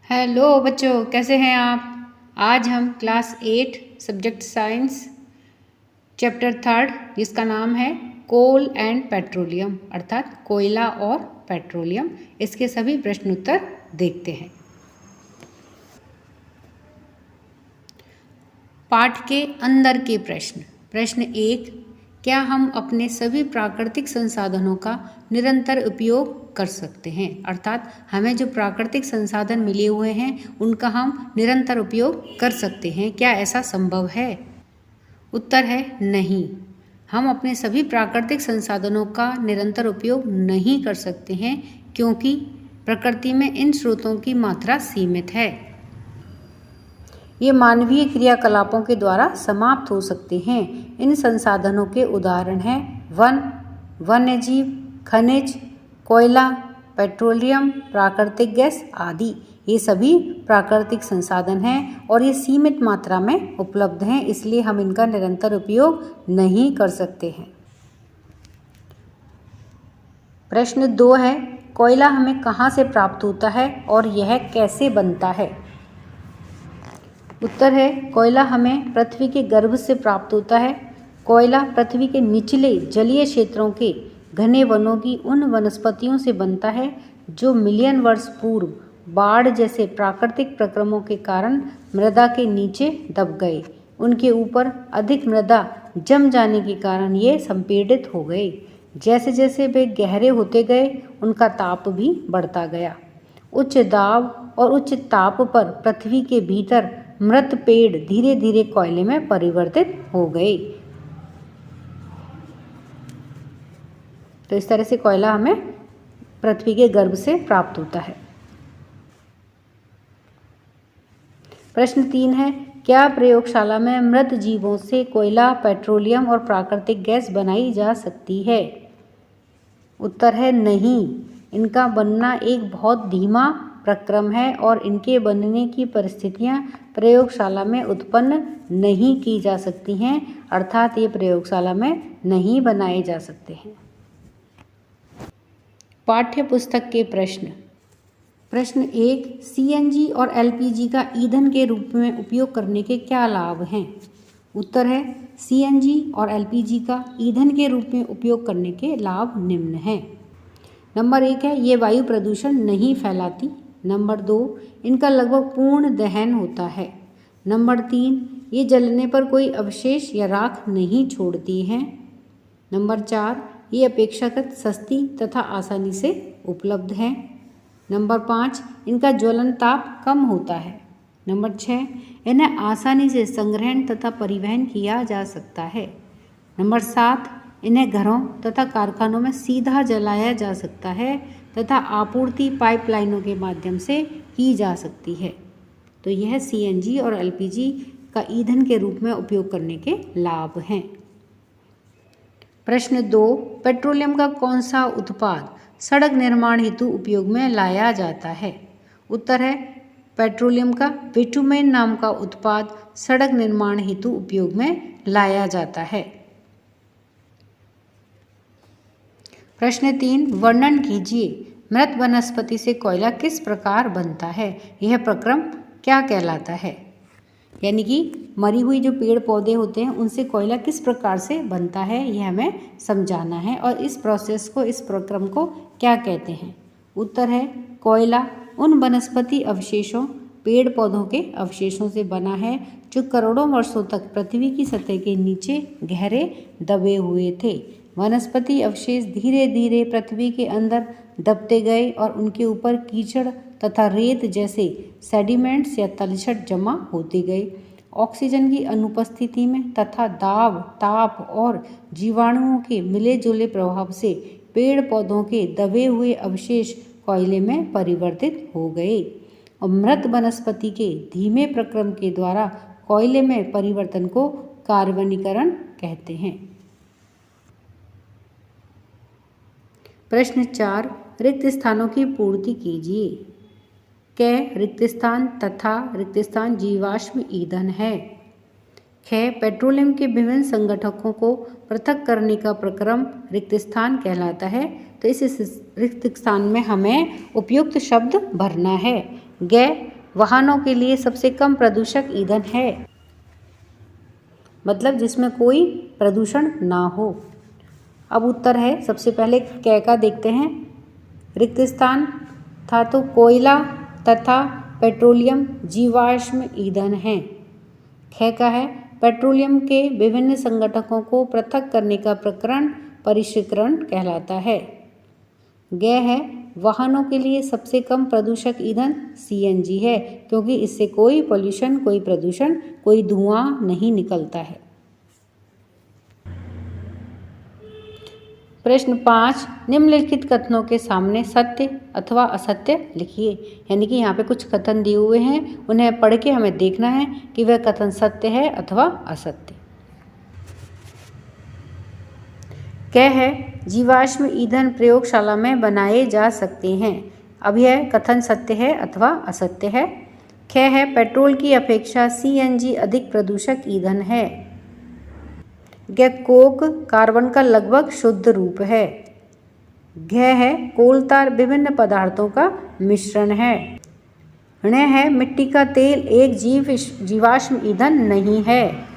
Hello बच्चों, कैसे हैं आप। आज हम क्लास 8 सब्जेक्ट साइंस चैप्टर 3 जिसका नाम है कोल एंड पेट्रोलियम अर्थात कोयला और पेट्रोलियम, इसके सभी प्रश्न उत्तर देखते हैं। पाठ के अंदर के प्रश्न। प्रश्न 1, क्या हम अपने सभी प्राकृतिक संसाधनों का निरंतर उपयोग कर सकते हैं? अर्थात हमें जो प्राकृतिक संसाधन मिले हुए हैं उनका हम निरंतर उपयोग कर सकते हैं, क्या ऐसा संभव है? उत्तर है नहीं। हम अपने सभी प्राकृतिक संसाधनों का निरंतर उपयोग नहीं कर सकते हैं क्योंकि प्रकृति में इन स्रोतों की मात्रा सीमित है। ये मानवीय क्रियाकलापों के द्वारा समाप्त हो सकते हैं। इन संसाधनों के उदाहरण हैं वन, वन्यजीव, खनिज, कोयला, पेट्रोलियम, प्राकृतिक गैस आदि। ये सभी प्राकृतिक संसाधन हैं और ये सीमित मात्रा में उपलब्ध हैं, इसलिए हम इनका निरंतर उपयोग नहीं कर सकते हैं। प्रश्न 2 है, कोयला हमें कहाँ से प्राप्त होता है और यह कैसे बनता है? उत्तर है कोयला हमें पृथ्वी के गर्भ से प्राप्त होता है। कोयला पृथ्वी के निचले जलीय क्षेत्रों के घने वनों की उन वनस्पतियों से बनता है जो मिलियन वर्ष पूर्व बाढ़ जैसे प्राकृतिक प्रक्रमों के कारण मृदा के नीचे दब गए। उनके ऊपर अधिक मृदा जम जाने के कारण ये संपीड़ित हो गए। जैसे जैसे वे गहरे होते गए उनका ताप भी बढ़ता गया। उच्च दाब और उच्च ताप पर पृथ्वी के भीतर मृत पेड़ धीरे धीरे कोयले में परिवर्तित हो गए। तो इस तरह से कोयला हमें पृथ्वी के गर्भ से प्राप्त होता है। प्रश्न 3 है, क्या प्रयोगशाला में मृत जीवों से कोयला, पेट्रोलियम और प्राकृतिक गैस बनाई जा सकती है? उत्तर है नहीं। इनका बनना एक बहुत धीमा प्रक्रम है और इनके बनने की परिस्थितियां प्रयोगशाला में उत्पन्न नहीं की जा सकती हैं, अर्थात ये प्रयोगशाला में नहीं बनाए जा सकते हैं। पाठ्य पुस्तक के प्रश्न। प्रश्न 1, सीएनजी और एलपीजी का ईंधन के रूप में उपयोग करने के क्या लाभ हैं? उत्तर है सीएनजी और एलपीजी का ईंधन के रूप में उपयोग करने के लाभ निम्न हैं। नंबर 1 है, ये वायु प्रदूषण नहीं फैलाती। नंबर 2, इनका लगभग पूर्ण दहन होता है। नंबर 3, ये जलने पर कोई अवशेष या राख नहीं छोड़ती हैं। नंबर 4, ये अपेक्षाकृत सस्ती तथा आसानी से उपलब्ध है। नंबर 5, इनका ज्वलन ताप कम होता है। नंबर 6, इन्हें आसानी से संग्रहण तथा परिवहन किया जा सकता है। नंबर 7, इन्हें घरों तथा कारखानों में सीधा जलाया जा सकता है तथा आपूर्ति पाइपलाइनों के माध्यम से की जा सकती है। तो यह सीएनजी और एलपीजी का ईंधन के रूप में उपयोग करने के लाभ हैं। प्रश्न 2, पेट्रोलियम का कौन सा उत्पाद सड़क निर्माण हेतु उपयोग में लाया जाता है? उत्तर है पेट्रोलियम का बिटुमेन नाम का उत्पाद सड़क निर्माण हेतु उपयोग में लाया जाता है। प्रश्न 3, वर्णन कीजिए मृत वनस्पति से कोयला किस प्रकार बनता है? यह प्रक्रम क्या कहलाता है? यानी कि मरी हुई जो पेड़ पौधे होते हैं उनसे कोयला किस प्रकार से बनता है, यह हमें समझाना है और इस प्रोसेस को, इस प्रक्रम को क्या कहते हैं? उत्तर है कोयला उन वनस्पति अवशेषों, पेड़ पौधों के अवशेषों से बना है जो करोड़ों वर्षों तक पृथ्वी की सतह के नीचे गहरे दबे हुए थे। वनस्पति अवशेष धीरे धीरे पृथ्वी के अंदर दबते गए और उनके ऊपर कीचड़ तथा रेत जैसे सेडिमेंट्स या तलछट जमा होते गए। ऑक्सीजन की अनुपस्थिति में तथा दाब, ताप और जीवाणुओं के मिले जुले प्रभाव से पेड़ पौधों के दबे हुए अवशेष कोयले में परिवर्तित हो गए और मृत वनस्पति के धीमे प्रक्रम के द्वारा कोयले में परिवर्तन को कार्बनीकरण कहते हैं। प्रश्न 4, रिक्त स्थानों की पूर्ति कीजिए। क, रिक्त स्थान तथा रिक्त स्थान जीवाश्म ईंधन है। ख, पेट्रोलियम के विभिन्न संगठकों को पृथक करने का प्रक्रम रिक्त स्थान कहलाता है। तो इस रिक्त स्थान में हमें उपयुक्त शब्द भरना है। ग, वाहनों के लिए सबसे कम प्रदूषक ईंधन है? मतलब जिसमें कोई प्रदूषण ना हो। अब उत्तर है, सबसे पहले क का देखते हैं। रिक्त स्थान था तो कोयला तथा पेट्रोलियम जीवाश्म ईंधन है। ख का है, पेट्रोलियम के विभिन्न संगठकों को पृथक करने का प्रकरण परिष्करण कहलाता है। ग है, वाहनों के लिए सबसे कम प्रदूषक ईंधन सीएनजी है, क्योंकि इससे कोई पॉल्यूशन, कोई प्रदूषण, कोई धुआं नहीं निकलता है। प्रश्न 5, निम्नलिखित कथनों के सामने सत्य अथवा असत्य लिखिए। यानी कि यहाँ पे कुछ कथन दिए हुए हैं, उन्हें पढ़ के हमें देखना है कि वह कथन सत्य है अथवा असत्य। क है, जीवाश्म ईंधन प्रयोगशाला में बनाए जा सकते हैं। अब यह कथन सत्य है अथवा असत्य है। ख है, पेट्रोल की अपेक्षा सीएनजी अधिक प्रदूषक ईंधन है। ग, कोक कार्बन का लगभग शुद्ध रूप है। घ है, कोलतार विभिन्न पदार्थों का मिश्रण है। ण है, मिट्टी का तेल एक जीवाश्म ईंधन नहीं है।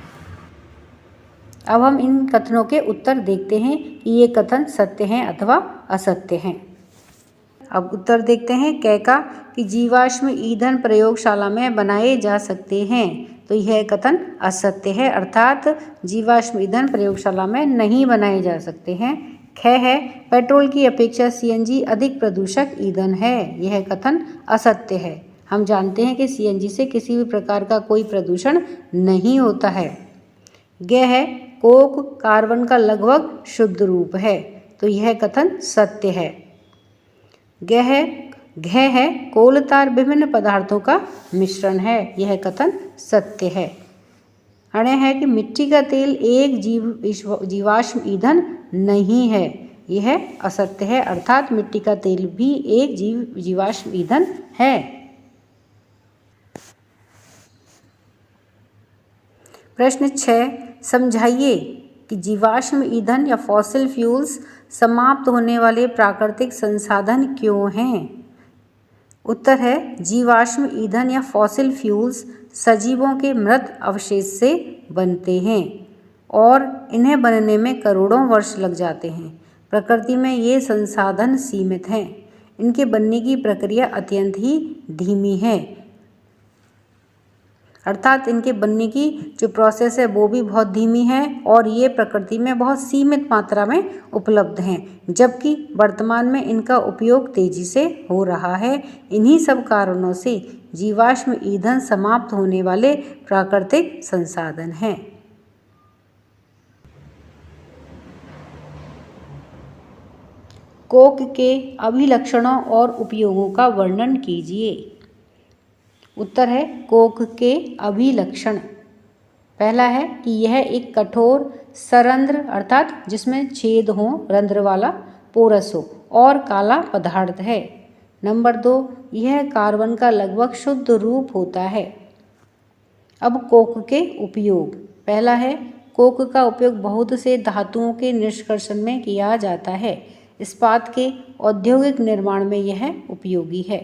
अब हम इन कथनों के उत्तर देखते हैं कि ये कथन सत्य हैं अथवा असत्य हैं। अब उत्तर देखते हैं क का, कि जीवाश्म ईंधन प्रयोगशाला में बनाए जा सकते हैं। तो यह कथन असत्य है, अर्थात जीवाश्म ईंधन प्रयोगशाला में नहीं बनाए जा सकते हैं। ख है, पेट्रोल की अपेक्षा सीएनजी अधिक प्रदूषक ईंधन है। यह कथन असत्य है। हम जानते हैं कि सीएनजी से किसी भी प्रकार का कोई प्रदूषण नहीं होता है। ग है, कोक कार्बन का लगभग शुद्ध रूप है। तो यह कथन सत्य है। घ है, कोलतार विभिन्न पदार्थों का मिश्रण है। यह कथन सत्य है। ण है कि मिट्टी का तेल एक जीवाश्म ईंधन नहीं है। यह असत्य है, अर्थात मिट्टी का तेल भी एक जीवाश्म ईंधन है। प्रश्न 6, समझाइए कि जीवाश्म ईंधन या फॉसिल फ्यूल्स समाप्त होने वाले प्राकृतिक संसाधन क्यों हैं? उत्तर है, जीवाश्म ईंधन या फॉसिल फ्यूल्स सजीवों के मृत अवशेष से बनते हैं और इन्हें बनने में करोड़ों वर्ष लग जाते हैं। प्रकृति में ये संसाधन सीमित हैं। इनके बनने की प्रक्रिया अत्यंत ही धीमी है, अर्थात इनके बनने की जो प्रोसेस है वो भी बहुत धीमी है और ये प्रकृति में बहुत सीमित मात्रा में उपलब्ध हैं, जबकि वर्तमान में इनका उपयोग तेजी से हो रहा है। इन्हीं सब कारणों से जीवाश्म ईंधन समाप्त होने वाले प्राकृतिक संसाधन हैं। कोक के अभिलक्षणों और उपयोगों का वर्णन कीजिए। उत्तर है, कोक के अभिलक्षण। पहला है कि यह एक कठोर सरंध्र अर्थात जिसमें छेद हो, रंध्र वाला, पोरस हो और काला पदार्थ है। नंबर 2, यह कार्बन का लगभग शुद्ध रूप होता है। अब कोक के उपयोग। पहला है, कोक का उपयोग बहुत से धातुओं के निष्कर्षण में किया जाता है। इस्पात के औद्योगिक निर्माण में यह उपयोगी है।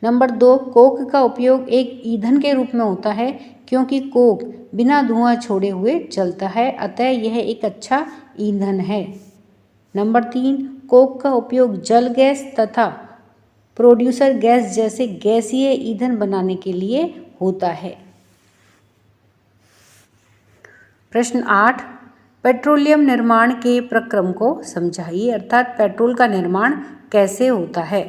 नंबर 2, कोक का उपयोग एक ईंधन के रूप में होता है, क्योंकि कोक बिना धुआं छोड़े हुए जलता है, अतः यह एक अच्छा ईंधन है। नंबर 3, कोक का उपयोग जल गैस तथा प्रोड्यूसर गैस जैसे गैसीय ईंधन बनाने के लिए होता है। प्रश्न 8, पेट्रोलियम निर्माण के प्रक्रम को समझाइए, अर्थात पेट्रोल का निर्माण कैसे होता है।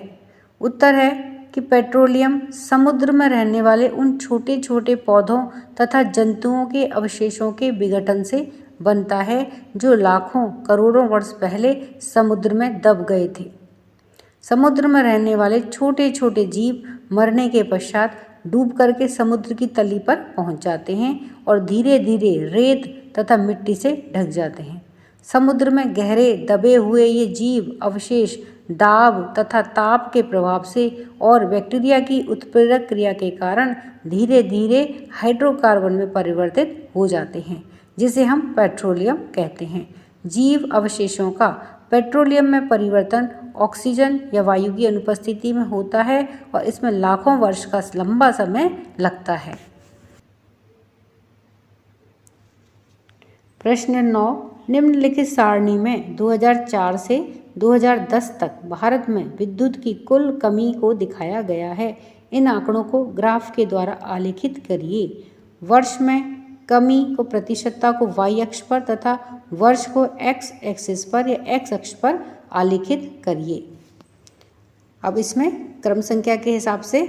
उत्तर है कि पेट्रोलियम समुद्र में रहने वाले उन छोटे छोटे पौधों तथा जंतुओं के अवशेषों के विघटन से बनता है जो लाखों करोड़ों वर्ष पहले समुद्र में दब गए थे। समुद्र में रहने वाले छोटे छोटे जीव मरने के पश्चात डूब करके समुद्र की तली पर पहुंच जाते हैं और धीरे धीरे रेत तथा मिट्टी से ढक जाते हैं। समुद्र में गहरे दबे हुए ये जीव अवशेष दाब तथा ताप के प्रभाव से और बैक्टीरिया की उत्प्रेरक क्रिया के कारण धीरे धीरे हाइड्रोकार्बन में परिवर्तित हो जाते हैं, जिसे हम पेट्रोलियम कहते हैं। जीव अवशेषों का पेट्रोलियम में परिवर्तन ऑक्सीजन या वायु की अनुपस्थिति में होता है और इसमें लाखों वर्ष का लंबा समय लगता है। प्रश्न 9, निम्नलिखित सारणी में 2004 से 2010 तक भारत में विद्युत की कुल कमी को दिखाया गया है। इन आंकड़ों को ग्राफ के द्वारा आलेखित करिए। वर्ष में कमी को प्रतिशतता को y अक्ष पर तथा वर्ष को x एक्सिस पर या x अक्ष पर आलेखित करिए। अब इसमें क्रम संख्या के हिसाब से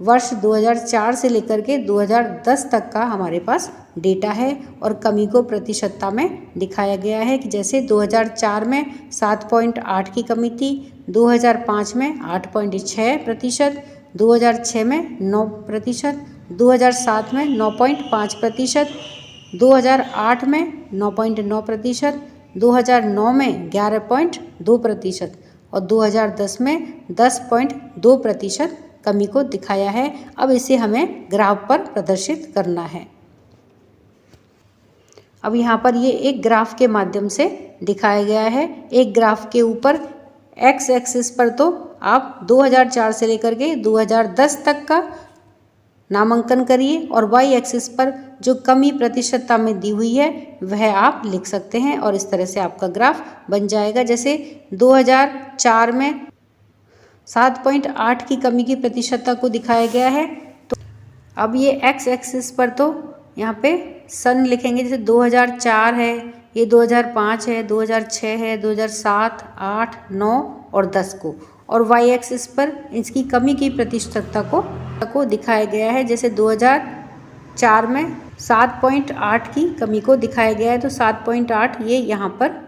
वर्ष 2004 से लेकर के 2010 तक का हमारे पास डेटा है और कमी को प्रतिशतता में दिखाया गया है कि जैसे 2004 में 7.8 की कमी थी, 2005 में 8.6%, 2006 में 9%, 2007 में 9.5%, 2008 में 9.9%, 2009 में 11.2% और 2010 में 10.2% कमी को दिखाया है। अब इसे हमें ग्राफ पर प्रदर्शित करना है। अब यहाँ पर ये एक ग्राफ के माध्यम से दिखाया गया है। एक ग्राफ के ऊपर x एक्सिस पर तो आप 2004 से लेकर के 2010 तक का नामांकन करिए और y एक्सिस पर जो कमी प्रतिशतता में दी हुई है वह आप लिख सकते हैं और इस तरह से आपका ग्राफ बन जाएगा। जैसे 2004 में 7.8 की कमी की प्रतिशतता को दिखाया गया है, तो अब ये x एक्सिस पर तो यहाँ पे सन लिखेंगे। जैसे 2004 है, ये 2005 है, 2006 है, 2007, 8, 9 और 10 को, और y एक्सिस पर इसकी कमी की प्रतिशतता को दिखाया गया है। जैसे 2004 में 7.8 की कमी को दिखाया गया है, तो 7.8 ये यहाँ पर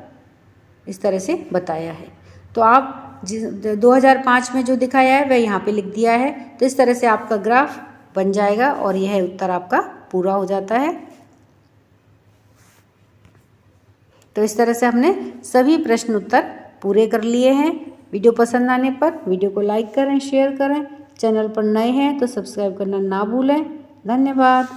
इस तरह से बताया है। तो आप 2005 में जो दिखाया है वह यहाँ पे लिख दिया है। तो इस तरह से आपका ग्राफ बन जाएगा और यह उत्तर आपका पूरा हो जाता है। तो इस तरह से हमने सभी प्रश्न उत्तर पूरे कर लिए हैं। वीडियो पसंद आने पर वीडियो को लाइक करें, शेयर करें। चैनल पर नए हैं तो सब्सक्राइब करना ना भूलें। धन्यवाद।